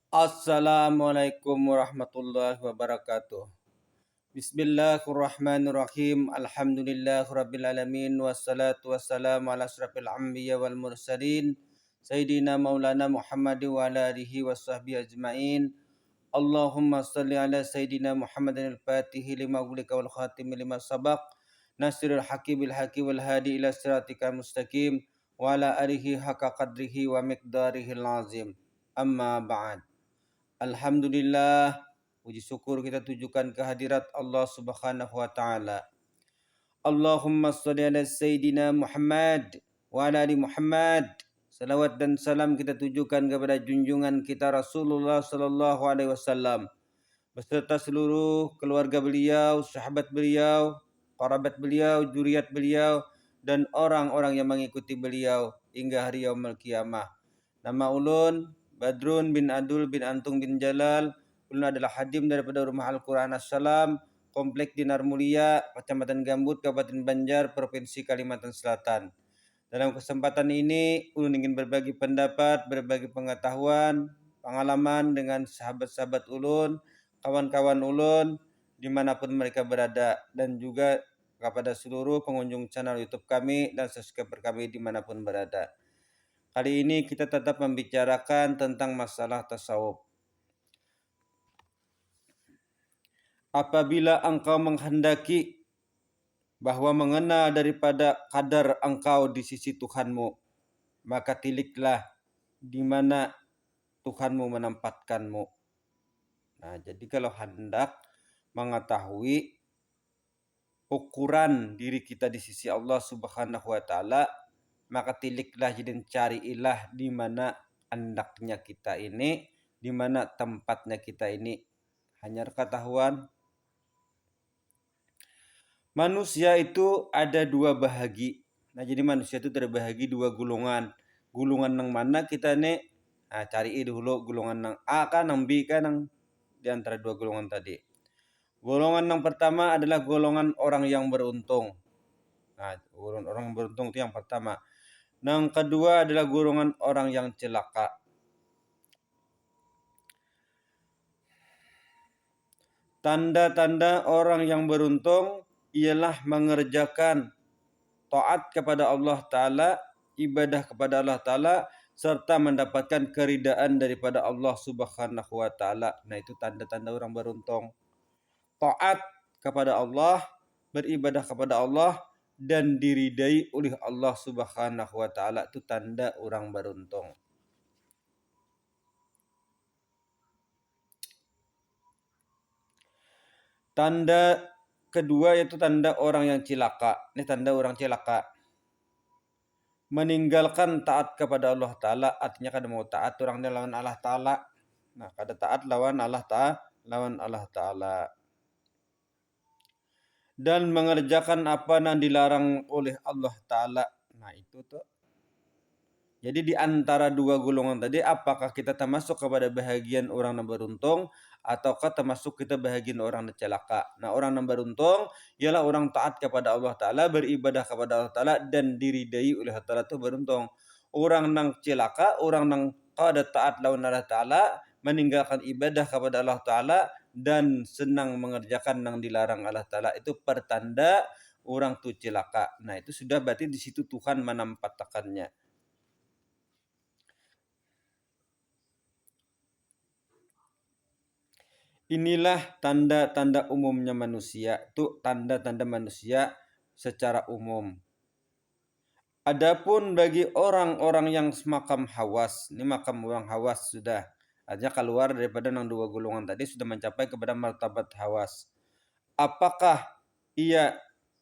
Assalamualaikum warahmatullahi wabarakatuh. Bismillahirrahmanirrahim. Alhamdulillahirabbil alamin wassalatu wassalamu ala asyrafil anbiya wal mursalin sayyidina maulana Muhammad wa ala alihi washabbihi ajmain. Allahumma shalli ala sayyidina Muhammadin al-Fatihi lima ughlika wal khatimi lima sabaq nasirul haqqi bil haqqi wal hadi ila siratikal mustaqim wa ala alihi haqqa qadrihi wa miqdarihil azim. Amma ba'd. Alhamdulillah, puji syukur kita tujukan kehadirat Allah Subhanahu wa taala. Allahumma shalli ala sayyidina Muhammad wa ala ali Muhammad. Salawat dan salam kita tujukan kepada junjungan kita Rasulullah sallallahu alaihi wasallam beserta seluruh keluarga beliau, sahabat beliau, kerabat beliau, zuriat beliau dan orang-orang yang mengikuti beliau hingga hari yaumul qiyamah. Nama ulun Badrun bin Adul bin Antung bin Jalal. Ulun adalah hadim daripada Rumah Al-Quran Assalam, Komplek Dinar Mulia, Kecamatan Gambut, Kabupaten Banjar, Provinsi Kalimantan Selatan. Dalam kesempatan ini, ulun ingin berbagi pendapat, berbagi pengetahuan, pengalaman dengan sahabat-sahabat ulun, kawan-kawan ulun, dimanapun mereka berada, dan juga kepada seluruh pengunjung channel YouTube kami dan subscriber kami dimanapun berada. Kali ini kita tetap membicarakan tentang masalah tasawuf. Apabila engkau menghendaki bahwa mengenal daripada kadar engkau di sisi Tuhanmu, maka tiliklah di mana Tuhanmu menempatkanmu. Nah, jadi kalau hendak mengetahui ukuran diri kita di sisi Allah Subhanahu wa taala, maka tiliklah dan carilah di mana andaknya kita ini, di mana tempatnya kita ini. Hanya ketahuan manusia itu ada dua bahagi. Nah, jadi manusia itu terbahagi dua gulungan. Gulungan yang mana kita ini cari dulu gulungan yang A kan, yang B kan, yang di antara dua gulungan tadi. Golongan yang pertama adalah golongan orang yang beruntung. Nah, golongan orang yang beruntung itu yang pertama. Yang kedua adalah golongan orang yang celaka. Tanda-tanda orang yang beruntung ialah mengerjakan taat kepada Allah Ta'ala, ibadah kepada Allah Ta'ala, serta mendapatkan keridaan daripada Allah Subhanahu wa Ta'ala. Nah, itu tanda-tanda orang beruntung. Taat kepada Allah, beribadah kepada Allah, dan diridai oleh Allah Subhanahu wa taala, itu tanda orang beruntung. Tanda kedua yaitu tanda orang yang cilaka. Ini tanda orang cilaka. Meninggalkan taat kepada Allah taala, artinya kada mau taat orangnya lawan Allah taala. Nah, kada taat lawan Allah taala. Dan mengerjakan apa yang dilarang oleh Allah Ta'ala. Nah, itu tuh. Jadi di antara dua golongan tadi, apakah kita termasuk kepada bahagian orang yang beruntung, ataukah termasuk kita bahagian orang yang celaka. Nah, orang yang beruntung ialah orang taat kepada Allah Ta'ala, beribadah kepada Allah Ta'ala, dan diridai oleh Allah Ta'ala, itu beruntung. Orang yang celaka, orang yang kada taat lawan Allah Ta'ala, meninggalkan ibadah kepada Allah Ta'ala, dan senang mengerjakan yang dilarang Allah Ta'ala, itu pertanda orang tu celaka. Nah, itu sudah berarti di situ Tuhan menempatkannya. Inilah tanda-tanda umumnya manusia. Itu tanda-tanda manusia secara umum. Adapun bagi orang-orang yang semakam hawas, ini makam orang hawas sudah. Artinya keluar daripada yang dua golongan tadi, sudah mencapai kepada martabat hawas. Apakah ia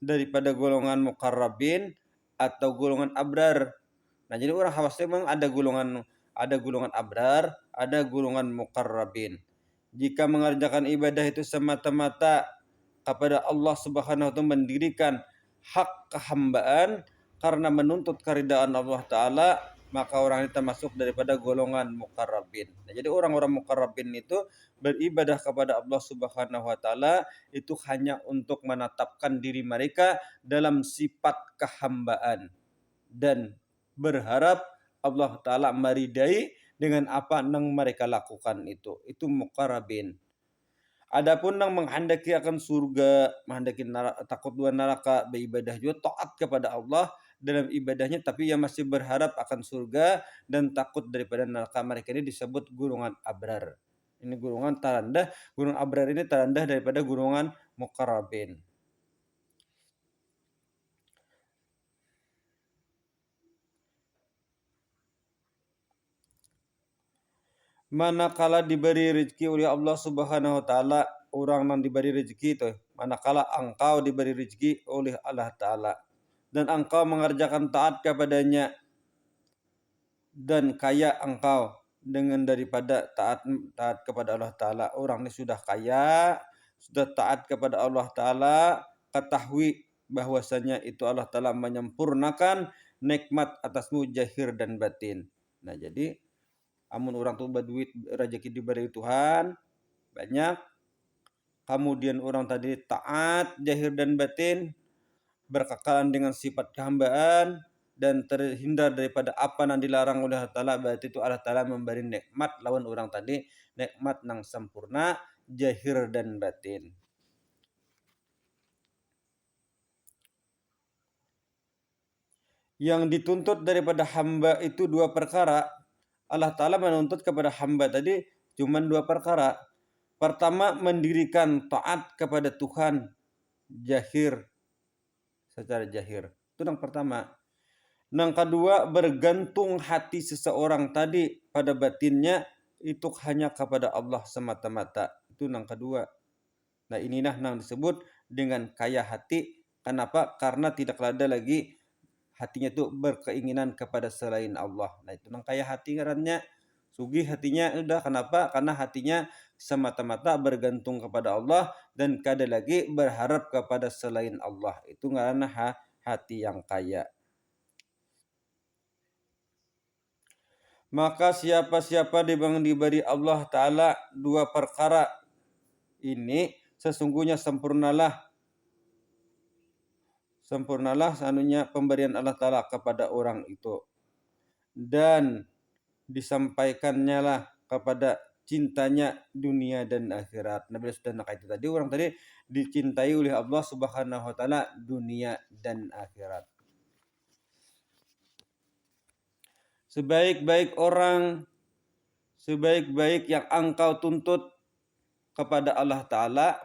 daripada golongan muqarrabin atau golongan abrar? Nah, jadi orang hawas itu memang ada golongan abrar, ada golongan muqarrabin. Jika mengerjakan ibadah itu semata-mata kepada Allah Subhanahu wa taala, mendirikan hak kehambaan karena menuntut keridaan Allah Ta'ala, maka orang ini termasuk daripada golongan muqarrabin. Nah, jadi orang-orang muqarrabin itu beribadah kepada Allah Subhanahu wa taala itu hanya untuk menetapkan diri mereka dalam sifat kehambaan dan berharap Allah Ta'ala meridai dengan apa nang mereka lakukan itu muqarrabin. Adapun nang menghendaki akan surga, menghendaki takut dua neraka, beribadah juga taat kepada Allah dalam ibadahnya, tapi yang masih berharap akan surga dan takut daripada neraka, mereka ini disebut golongan abrar. Ini golongan terendah, golongan abrar ini terendah daripada golongan muqarrabin. Manakala diberi rezeki oleh Allah Subhanahu wa taala, orang yang diberi rezeki itu, manakala engkau diberi rezeki oleh Allah taala dan engkau mengerjakan taat kepadanya dan kaya engkau dengan daripada taat kepada Allah taala. Orang ini sudah kaya, sudah taat kepada Allah taala, ketahui bahwasanya itu Allah taala menyempurnakan nikmat atasmu zahir dan batin. Nah, jadi amun orang tuh berduit rezeki diberi Tuhan banyak, kemudian orang tadi taat zahir dan batin, berkekalan dengan sifat kehambaan dan terhindar daripada apa yang dilarang oleh Allah Ta'ala, berarti itu Allah Ta'ala memberi nikmat lawan orang tadi, nikmat nang sempurna zahir dan batin. Yang dituntut daripada hamba itu dua perkara. Allah Ta'ala menuntut kepada hamba tadi cuma dua perkara. Pertama, mendirikan taat kepada Tuhan zahir, secara zahir. Itu yang pertama. Yang kedua, bergantung hati seseorang tadi pada batinnya itu hanya kepada Allah semata-mata. Itu yang kedua. Nah, inilah yang disebut dengan kaya hati. Kenapa? Karena tidak ada lagi hatinya itu berkeinginan kepada selain Allah. Nah, itu yang kaya hati karena sugih hatinya. Udah, kenapa? Karena hatinya semata-mata bergantung kepada Allah dan kada lagi berharap kepada selain Allah. Itu karena hati yang kaya. Maka siapa-siapa yang diberi Allah Ta'ala dua perkara ini, sesungguhnya sempurnalah sanunya pemberian Allah Ta'ala kepada orang itu. Dan disampaikannya lah kepada cintanya dunia dan akhirat. Nabi sudah nak itu tadi, orang tadi dicintai oleh Allah Subhanahu wa taala dunia dan akhirat. Sebaik-baik orang, sebaik-baik yang engkau tuntut kepada Allah Ta'ala,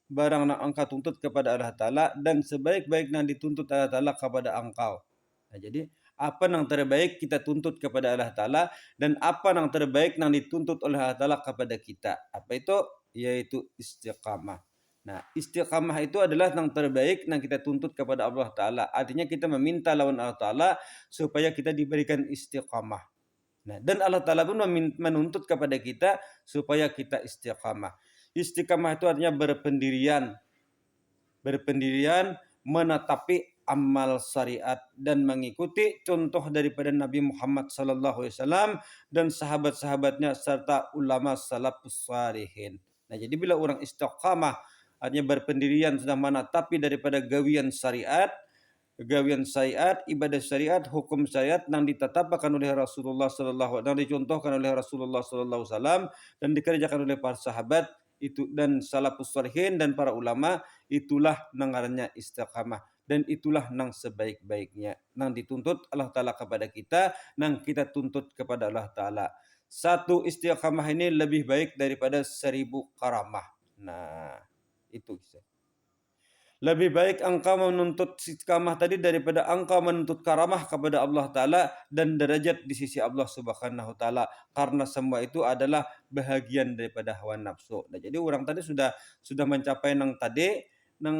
barang yang engkau tuntut kepada Allah Ta'ala, dan sebaik-baik yang dituntut Allah Ta'ala kepada engkau. Nah, jadi apa yang terbaik kita tuntut kepada Allah Ta'ala dan apa yang terbaik yang dituntut oleh Allah Ta'ala kepada kita. Apa itu? Yaitu istiqamah. Nah, istiqamah itu adalah yang terbaik yang kita tuntut kepada Allah Ta'ala. Artinya kita meminta lawan Allah Ta'ala supaya kita diberikan istiqamah. Nah, dan Allah Ta'ala pun menuntut kepada kita supaya kita istiqamah. Istiqamah itu artinya berpendirian. Berpendirian, menetapi amal syariat dan mengikuti contoh daripada Nabi Muhammad SAW dan sahabat-sahabatnya serta ulama salafus salihin. Nah, jadi bila orang istiqamah artinya berpendirian sudah menetapi daripada gawian syariat, ibadah syariat, hukum syariat yang ditetapkan oleh Rasulullah SAW dan dicontohkan oleh Rasulullah SAW dan dikerjakan oleh para sahabat itu dan salafus salihin dan para ulama, itulah namanya istiqamah dan itulah nang sebaik-baiknya nang dituntut Allah Ta'ala kepada kita, nang kita tuntut kepada Allah Ta'ala. Satu istiqamah ini lebih baik daripada 1000 karamah. Nah, itu bisa. Lebih baik engkau menuntut istiqamah tadi daripada engkau menuntut karamah kepada Allah Ta'ala dan derajat di sisi Allah Subhanahu Ta'ala. Karena semua itu adalah bahagian daripada hawa nafsu. Nah, jadi orang tadi sudah mencapai nang tadi, nang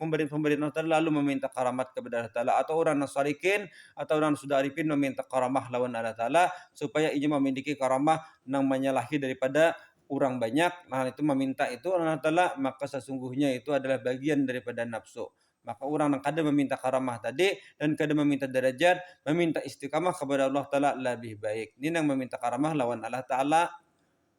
pemberian Allah Ta'ala lalu meminta karamat kepada Allah Ta'ala. Atau orang nasarikin, atau orang sudah arifin meminta karamah lawan Allah Ta'ala supaya ia memiliki karamah nang menyalahi daripada orang banyak. Nah, itu meminta itu Allah Ta'ala, maka sesungguhnya itu adalah bagian daripada nafsu. Maka orang yang kada meminta karamah tadi dan kada meminta derajat, meminta istiqamah kepada Allah Ta'ala lebih baik. Ini yang meminta karamah lawan Allah Ta'ala.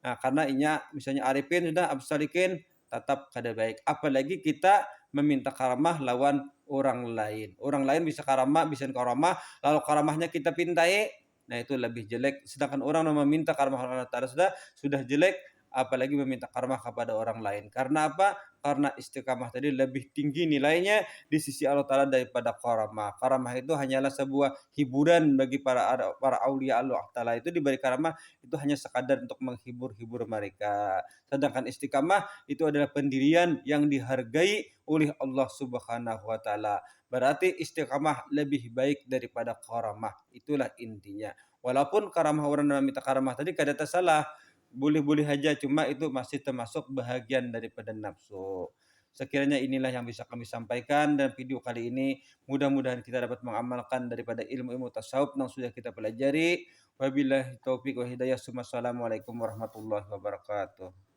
Nah, karena inya misalnya arifin sudah absarikin tetap kada baik. Apalagi kita meminta karamah lawan orang lain. Orang lain bisa karamah, lalu karamahnya kita pintai. Nah itu lebih jelek. Sedangkan orang yang meminta karamah Allah Ta'ala sudah jelek, apalagi meminta karamah kepada orang lain. Karena apa? Karena istiqamah tadi lebih tinggi nilainya di sisi Allah Ta'ala daripada karamah. Karamah itu hanyalah sebuah hiburan bagi para aulia Allah Ta'ala. Itu diberi karamah itu hanya sekadar untuk menghibur-hibur mereka. Sedangkan istiqamah itu adalah pendirian yang dihargai oleh Allah Subhanahu wa taala. Berarti istiqamah lebih baik daripada karamah. Itulah intinya. Walaupun karamah orang yang minta karamah tadi kada salah, boleh-boleh aja, cuma itu masih termasuk bahagian daripada nafsu. Sekiranya inilah yang bisa kami sampaikan dan video kali ini. Mudah-mudahan kita dapat mengamalkan daripada ilmu-ilmu tasawuf yang sudah kita pelajari. Wabillahi taufiq wa hidayah. Wassalamualaikum warahmatullahi wabarakatuh.